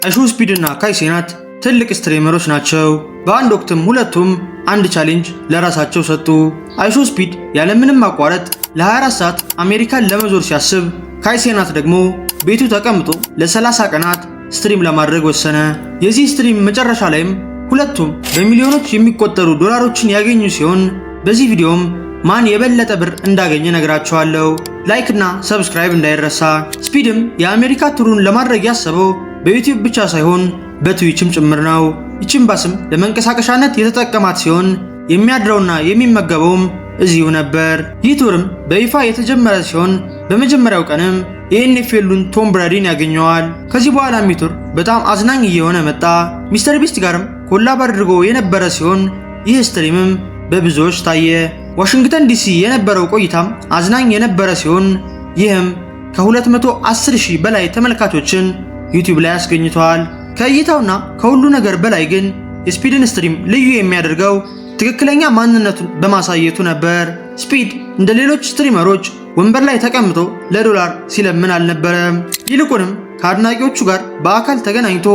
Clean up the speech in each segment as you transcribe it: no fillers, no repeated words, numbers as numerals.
አይሾስፒድ እና ካይ ሴናት ትልቅ ስትሪመሮች ናቸው። በአንድ ወቅትም ሁለቱም አንድ ቻሌንጅ ለራሳቸው ሰጡ። አይሾስፒድ ያለምንም ማቋረጥ ለ24 ሰዓት አሜሪካን ለመዞር ሲያስብ፣ ካይ ሴናት ደግሞ ቤቱ ተቀምጦ ለ30 ቀናት ስትሪም ለማድረግ ወሰነ። የዚህ ስትሪም መጨረሻ ላይም ሁለቱም በሚሊዮኖች የሚቆጠሩ ዶላሮችን ያገኙ ሲሆን በዚህ ቪዲዮም ማን የበለጠ ብር እንዳገኘ ነግራችኋለሁ። ላይክ እና ሰብስክራይብ እንዳይረሳ። ስፒድም የአሜሪካ ቱሩን ለማድረግ ያሰበው በዩቲዩብ ብቻ ሳይሆን በትዊችም ጭምር ነው። ይህችን ባስም ለመንቀሳቀሻነት የተጠቀማት ሲሆን የሚያድረውና የሚመገበውም እዚሁ ነበር። ይህ ቱርም በይፋ የተጀመረ ሲሆን በመጀመሪያው ቀንም የኤንኤፍኤሉን ቶም ብራዲን ያገኘዋል። ከዚህ በኋላ ቱር በጣም አዝናኝ እየሆነ መጣ። ሚስተር ቢስት ጋርም ኮላብ አድርጎ የነበረ ሲሆን ይህ ስትሪምም በብዙዎች ታየ። ዋሽንግተን ዲሲ የነበረው ቆይታም አዝናኝ የነበረ ሲሆን ይህም ከ210,000 በላይ ተመልካቾችን ዩቲዩብ ላይ አስገኝቷል። ከእይታውና ከሁሉ ነገር በላይ ግን የስፒድን ስትሪም ልዩ የሚያደርገው ትክክለኛ ማንነቱን በማሳየቱ ነበር። ስፒድ እንደ ሌሎች ስትሪመሮች ወንበር ላይ ተቀምጦ ለዶላር ሲለምን አልነበረም። ይልቁንም ከአድናቂዎቹ ጋር በአካል ተገናኝቶ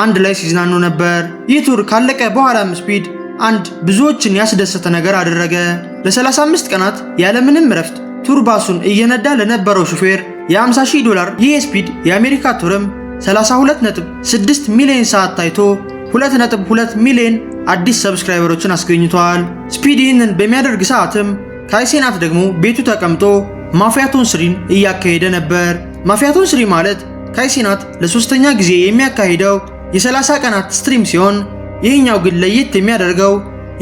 አንድ ላይ ሲዝናኑ ነበር። ይህ ቱር ካለቀ በኋላም ስፒድ አንድ ብዙዎችን ያስደሰተ ነገር አደረገ። ለ35 ቀናት ያለምንም እረፍት ቱር ባሱን እየነዳ ለነበረው ሹፌር የ$50,000 ይህ ስፒድ የአሜሪካ ቱርም 32.6 ሚሊዮን ሰዓት ታይቶ 2.2 ሚሊዮን አዲስ ሰብስክራይበሮችን አስገኝቷል። ስፒድ ይህንን በሚያደርግ ሰዓትም ካይ ሴናት ደግሞ ቤቱ ተቀምጦ ማፊያቶን ስሪን እያካሄደ ነበር። ማፊያቶን ስሪ ማለት ካይ ሴናት ለሶስተኛ ጊዜ የሚያካሂደው የ30 ቀናት ስትሪም ሲሆን ይህኛው ግን ለየት የሚያደርገው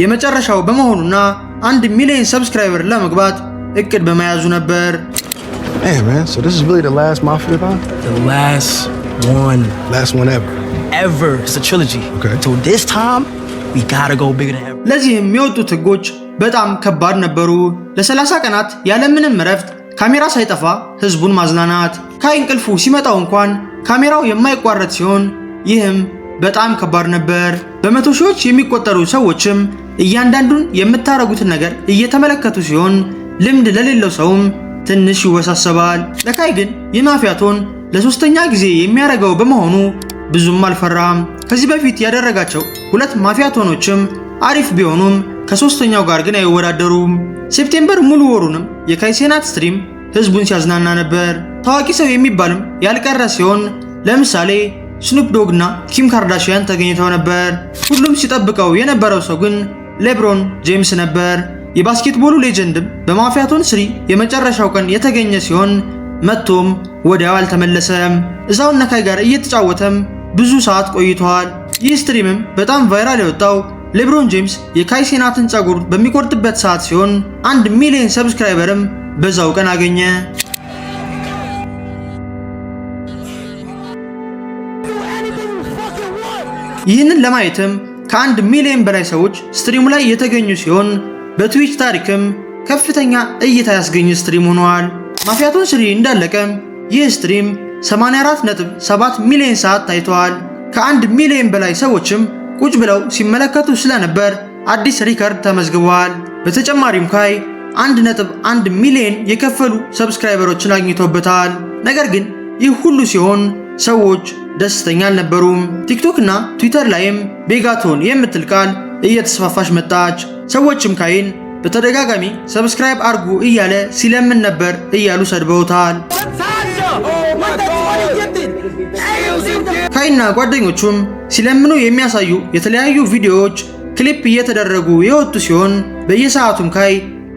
የመጨረሻው በመሆኑና 1 ሚሊዮን ሰብስክራይበር ለመግባት እቅድ በመያዙ ነበር። Hey man, so this is really the last Mafia-thon? The last one. Last one ever? Ever. It's a trilogy. Okay. So this time, we gotta go bigger than ever. ለዚህም የሚወጡት ህጎች በጣም ከባድ ነበሩ። ለ30 ቀናት ያለምንም እረፍት ካሜራ ሳይጠፋ ህዝቡን ማዝናናት። ካይ እንቅልፉ ሲመጣው እንኳን ካሜራው የማይቋረጥ ሲሆን ይህም በጣም ከባድ ነበር። በመቶ ሺዎች የሚቆጠሩ ሰዎችም እያንዳንዱን የምታረጉትን ነገር እየተመለከቱ ሲሆን ልምድ ለሌለው ሰውም ትንሽ ይወሳሰባል። ለካይ ግን የማፊያቶን ለሶስተኛ ጊዜ የሚያደርገው በመሆኑ ብዙም አልፈራም። ከዚህ በፊት ያደረጋቸው 2 ማፊያቶኖችም አሪፍ ቢሆኑም ከሶስተኛው ጋር ግን አይወዳደሩም። ሴፕቴምበር ሙሉ ወሩንም የካይ ሴናት ስትሪም ህዝቡን ሲያዝናና ነበር። ታዋቂ ሰው የሚባልም ያልቀረ ሲሆን ለምሳሌ ስኑፕ ዶግ እና ኪም ካርዳሺያን ተገኝተው ነበር። ሁሉም ሲጠብቀው የነበረው ሰው ግን ሌብሮን ጄምስ ነበር። የባስኬትቦሉ ሌጀንድም በማፊያቶን ስሪ የመጨረሻው ቀን የተገኘ ሲሆን መጥቶም ወዲያው አልተመለሰም። እዛው እነ ካይ ጋር እየተጫወተም ብዙ ሰዓት ቆይተዋል። ይህ ስትሪምም በጣም ቫይራል የወጣው ሌብሮን ጄምስ የካይ ሴናትን ጸጉር በሚቆርጥበት ሰዓት ሲሆን 1 ሚሊዮን ሰብስክራይበርም በዛው ቀን አገኘ። ይህንን ለማየትም ከ1 ሚሊዮን በላይ ሰዎች ስትሪሙ ላይ የተገኙ ሲሆን በትዊች ታሪክም ከፍተኛ እይታ ያስገኘ ስትሪም ሆኗል። ማፊያቶን ስሪ እንዳለቀም ይህ ስትሪም 84.7 ሚሊዮን ሰዓት ታይቷል። ከ1 ሚሊዮን በላይ ሰዎችም ቁጭ ብለው ሲመለከቱ ስለነበር አዲስ ሪከርድ ተመዝግቧል። በተጨማሪም ካይ 1.1 ሚሊዮን የከፈሉ ሰብስክራይበሮችን አግኝቶበታል። ነገር ግን ይህ ሁሉ ሲሆን ሰዎች ደስተኛ አልነበሩም። ቲክቶክ እና ትዊተር ላይም ቤጋቶን የምትል ቃል እየተስፋፋች መጣች። ሰዎችም ካይን በተደጋጋሚ ሰብስክራይብ አርጉ እያለ ሲለምን ነበር እያሉ ሰድበውታል። ካይና ጓደኞቹም ሲለምኑ የሚያሳዩ የተለያዩ ቪዲዮዎች ክሊፕ እየተደረጉ የወጡ ሲሆን በየሰዓቱም ካይ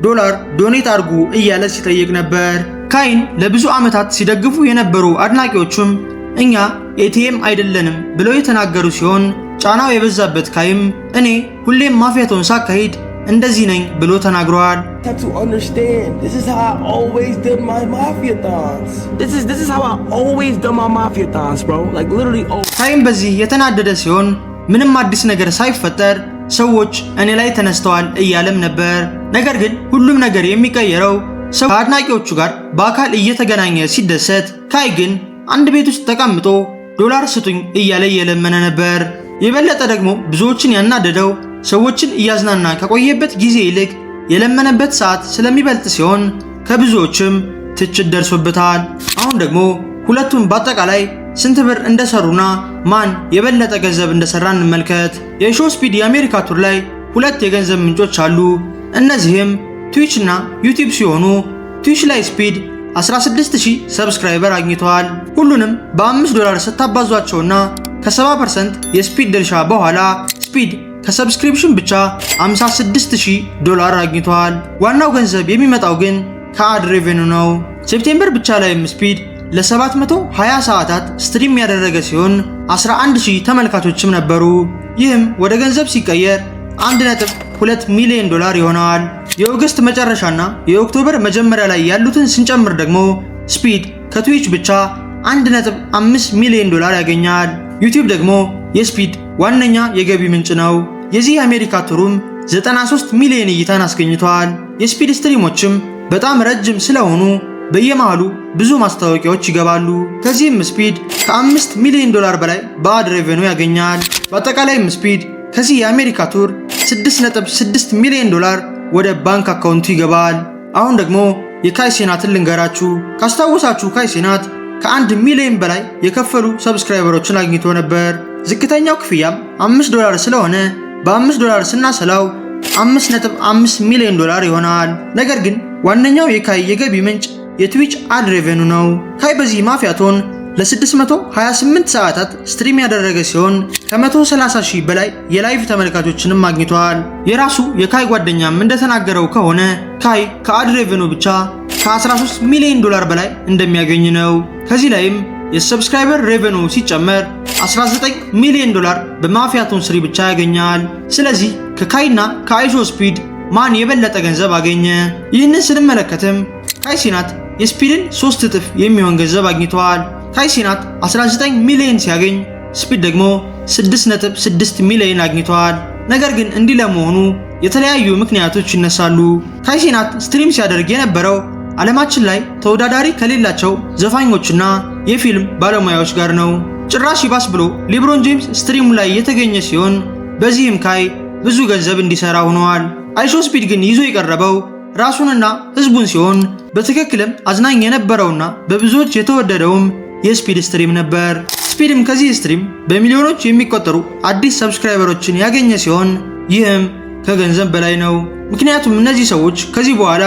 ዶላር ዶኔት አርጉ እያለ ሲጠይቅ ነበር። ካይን ለብዙ ዓመታት ሲደግፉ የነበሩ አድናቂዎቹም እኛ ኤቲኤም አይደለንም ብለው የተናገሩ ሲሆን ጫናው የበዛበት ካይም እኔ ሁሌም ማፊያቶን ሳካሂድ እንደዚህ ነኝ ብሎ ተናግሯል። ካይም በዚህ የተናደደ ሲሆን ምንም አዲስ ነገር ሳይፈጠር ሰዎች እኔ ላይ ተነስተዋል እያለም ነበር። ነገር ግን ሁሉም ነገር የሚቀየረው ሰው ከአድናቂዎቹ ጋር በአካል እየተገናኘ ሲደሰት፣ ካይ ግን አንድ ቤት ውስጥ ተቀምጦ ዶላር ስጡኝ እያለ እየለመነ ነበር። የበለጠ ደግሞ ብዙዎችን ያናደደው ሰዎችን እያዝናና ከቆየበት ጊዜ ይልቅ የለመነበት ሰዓት ስለሚበልጥ ሲሆን ከብዙዎችም ትችት ደርሶበታል። አሁን ደግሞ ሁለቱም በአጠቃላይ ስንት ብር እንደሰሩና ማን የበለጠ ገንዘብ እንደሰራ እንመልከት። የሾው ስፒድ የአሜሪካ ቱር ላይ ሁለት የገንዘብ ምንጮች አሉ። እነዚህም ትዊች እና ዩቲዩብ ሲሆኑ ትዊች ላይ ስፒድ 16000 ሰብስክራይበር አግኝተዋል። ሁሉንም በ$5 ስታባዟቸውና ከ70% የስፒድ ድርሻ በኋላ ስፒድ ከሰብስክሪፕሽን ብቻ $56000 አግኝተዋል። ዋናው ገንዘብ የሚመጣው ግን ከአድ ሬቬኑ ነው። ሴፕቴምበር ብቻ ላይም ስፒድ ለ720 ሰዓታት ስትሪም ያደረገ ሲሆን 11000 ተመልካቾችም ነበሩ። ይህም ወደ ገንዘብ ሲቀየር $1.2 ሚሊዮን ይሆናል። የኦገስት መጨረሻና የኦክቶበር መጀመሪያ ላይ ያሉትን ስንጨምር ደግሞ ስፒድ ከትዊች ብቻ $1.5 ሚሊዮን ያገኛል። ዩቲዩብ ደግሞ የስፒድ ዋነኛ የገቢ ምንጭ ነው። የዚህ የአሜሪካ ቱሩም 93 ሚሊዮን እይታን አስገኝቷል። የስፒድ ስትሪሞችም በጣም ረጅም ስለሆኑ በየመሃሉ ብዙ ማስታወቂያዎች ይገባሉ። ከዚህም ስፒድ ከ$5 ሚሊዮን በላይ በአድ ሬቬኑ ያገኛል። በአጠቃላይም ስፒድ ከዚህ የአሜሪካ ቱር $6.6 ሚሊዮን ወደ ባንክ አካውንቱ ይገባል። አሁን ደግሞ የካይ ሴናትን ልንገራችሁ። ካስታወሳችሁ ካይ ሴናት ከ1 ሚሊዮን በላይ የከፈሉ ሰብስክራይበሮችን አግኝቶ ነበር። ዝቅተኛው ክፍያም $5 ስለሆነ በ$5 ስናሰላው $5.5 ሚሊዮን ይሆናል። ነገር ግን ዋነኛው የካይ የገቢ ምንጭ የትዊች አድ ሬቬኑ ነው። ካይ በዚህ ማፊያቶን ለ628 ሰዓታት ስትሪም ያደረገ ሲሆን ከ130,000 በላይ የላይቭ ተመልካቾችንም አግኝቷል። የራሱ የካይ ጓደኛም እንደተናገረው ከሆነ ካይ ከአድ ሬቬኑ ብቻ ከ13 ሚሊዮን በላይ እንደሚያገኝ ነው። ከዚህ ላይም የሰብስክራይበር ሬቬኑ ሲጨመር $19 ሚሊዮን በማፊያቶን ስሪ ብቻ ያገኛል። ስለዚህ ከካይና ከአይሾው ስፒድ ማን የበለጠ ገንዘብ አገኘ? ይህንን ስንመለከትም ካይ ሴናት የስፒድን 3 እጥፍ የሚሆን ገንዘብ አግኝተዋል። ካይ ሴናት 19 ሚሊዮን ሲያገኝ ስፒድ ደግሞ 6.6 ሚሊዮን አግኝተዋል። ነገር ግን እንዲህ ለመሆኑ የተለያዩ ምክንያቶች ይነሳሉ። ካይ ሴናት ስትሪም ሲያደርግ የነበረው ዓለማችን ላይ ተወዳዳሪ ከሌላቸው ዘፋኞችና የፊልም ባለሙያዎች ጋር ነው። ጭራሽ ይባስ ብሎ ሌብሮን ጄምስ ስትሪሙ ላይ የተገኘ ሲሆን በዚህም ካይ ብዙ ገንዘብ እንዲሰራ ሆነዋል። አይሾው ስፒድ ግን ይዞ የቀረበው ራሱንና ህዝቡን ሲሆን በትክክልም አዝናኝ የነበረውና በብዙዎች የተወደደውም የስፒድ ስትሪም ነበር። ስፒድም ከዚህ ስትሪም በሚሊዮኖች የሚቆጠሩ አዲስ ሰብስክራይበሮችን ያገኘ ሲሆን ይህም ከገንዘብ በላይ ነው። ምክንያቱም እነዚህ ሰዎች ከዚህ በኋላ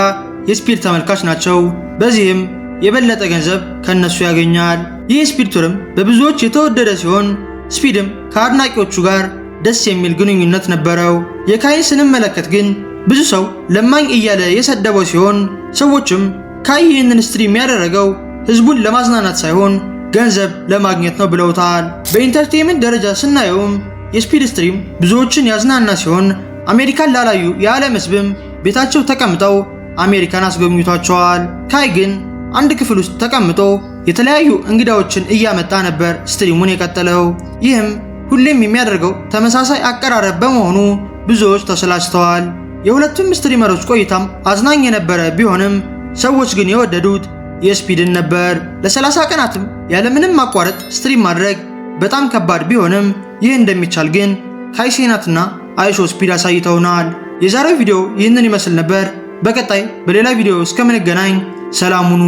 የስፒድ ተመልካች ናቸው። በዚህም የበለጠ ገንዘብ ከነሱ ያገኛል። ይህ ስፒድ ቱርም በብዙዎች የተወደደ ሲሆን ስፒድም ከአድናቂዎቹ ጋር ደስ የሚል ግንኙነት ነበረው። የካይን ስንመለከት ግን ብዙ ሰው ለማኝ እያለ የሰደበው ሲሆን ሰዎችም ካይ ይህንን ስትሪም ያደረገው ህዝቡን ለማዝናናት ሳይሆን ገንዘብ ለማግኘት ነው ብለውታል። በኢንተርቴይንመንት ደረጃ ስናየውም የስፒድ ስትሪም ብዙዎችን ያዝናና ሲሆን አሜሪካን ላላዩ የዓለም ህዝብም ቤታቸው ተቀምጠው አሜሪካን አስጎብኝቷቸዋል። ካይ ግን አንድ ክፍል ውስጥ ተቀምጦ የተለያዩ እንግዳዎችን እያመጣ ነበር ስትሪሙን የቀጠለው። ይህም ሁሌም የሚያደርገው ተመሳሳይ አቀራረብ በመሆኑ ብዙዎች ተሰላችተዋል። የሁለቱም ስትሪመሮች ቆይታም አዝናኝ የነበረ ቢሆንም ሰዎች ግን የወደዱት የስፒድን ነበር። ለ30 ቀናትም ያለምንም ማቋረጥ ስትሪም ማድረግ በጣም ከባድ ቢሆንም ይህ እንደሚቻል ግን ካይ ሴናትና አይሾው ስፒድ አሳይተውናል። የዛሬው ቪዲዮ ይህንን ይመስል ነበር። በቀጣይ በሌላ ቪዲዮ እስከምንገናኝ ሰላም ሁኑ።